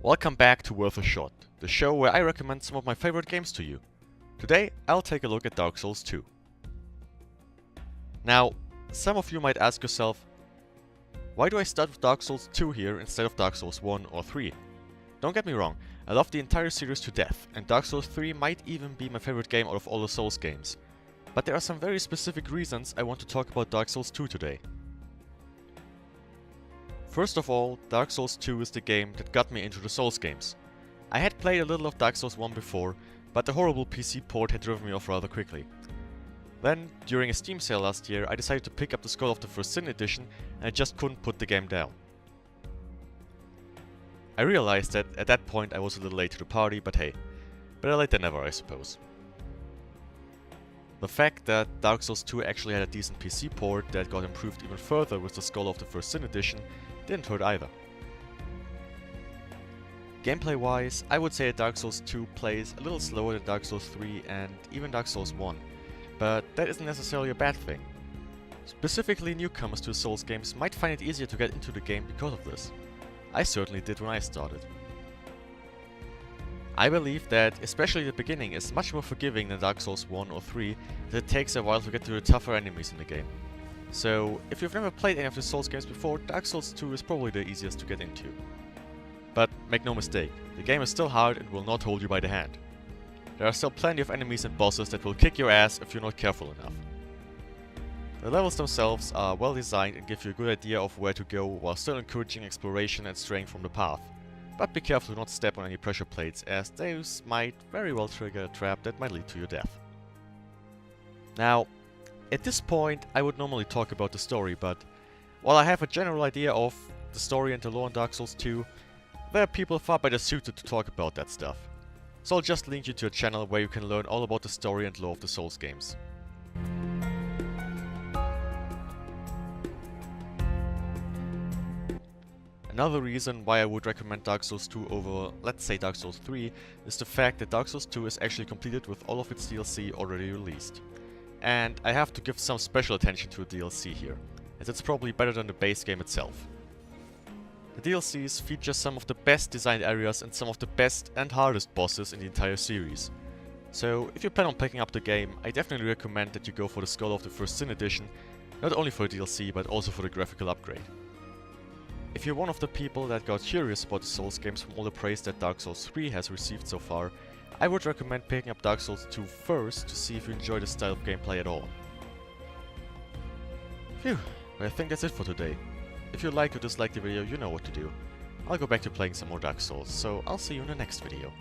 Welcome back to Worth a Shot, the show where I recommend some of my favorite games to you. Today, I'll take a look at Dark Souls 2. Now, some of you might ask yourself, why do I start with Dark Souls 2 here instead of Dark Souls 1 or 3? Don't get me wrong, I love the entire series to death, and Dark Souls 3 might even be my favorite game out of all the Souls games. But there are some very specific reasons I want to talk about Dark Souls 2 today. First of all, Dark Souls 2 is the game that got me into the Souls games. I had played a little of Dark Souls 1 before, but the horrible PC port had driven me off rather quickly. Then, during a Steam sale last year, I decided to pick up the Skull of the First Sin edition, and I just couldn't put the game down. I realized that at that point I was a little late to the party, but hey, better late than never, I suppose. The fact that Dark Souls 2 actually had a decent PC port that got improved even further with the Skull of the First Sin edition didn't hurt either. Gameplay wise, I would say that Dark Souls 2 plays a little slower than Dark Souls 3 and even Dark Souls 1, but that isn't necessarily a bad thing. Specifically, newcomers to Souls games might find it easier to get into the game because of this. I certainly did when I started. I believe that especially the beginning is much more forgiving than Dark Souls 1 or 3, as it takes a while to get to the tougher enemies in the game. So, if you've never played any of the Souls games before, Dark Souls 2 is probably the easiest to get into. But make no mistake, the game is still hard and will not hold you by the hand. There are still plenty of enemies and bosses that will kick your ass if you're not careful enough. The levels themselves are well designed and give you a good idea of where to go while still encouraging exploration and straying from the path. But be careful to not step on any pressure plates, as those might very well trigger a trap that might lead to your death. Now, at this point I would normally talk about the story, but while I have a general idea of the story and the lore in Dark Souls 2, there are people far better suited to talk about that stuff. So I'll just link you to a channel where you can learn all about the story and lore of the Souls games. Another reason why I would recommend Dark Souls 2 over, let's say, Dark Souls 3 is the fact that Dark Souls 2 is actually completed with all of its DLC already released. And I have to give some special attention to the DLC here, as it's probably better than the base game itself. The DLCs feature some of the best designed areas and some of the best and hardest bosses in the entire series. So if you plan on picking up the game, I definitely recommend that you go for the Skull of the First Sin edition, not only for the DLC but also for the graphical upgrade. If you're one of the people that got curious about the Souls games from all the praise that Dark Souls 3 has received so far, I would recommend picking up Dark Souls 2 first to see if you enjoy the style of gameplay at all. Phew, but I think that's it for today. If you like or dislike the video, you know what to do. I'll go back to playing some more Dark Souls, so I'll see you in the next video.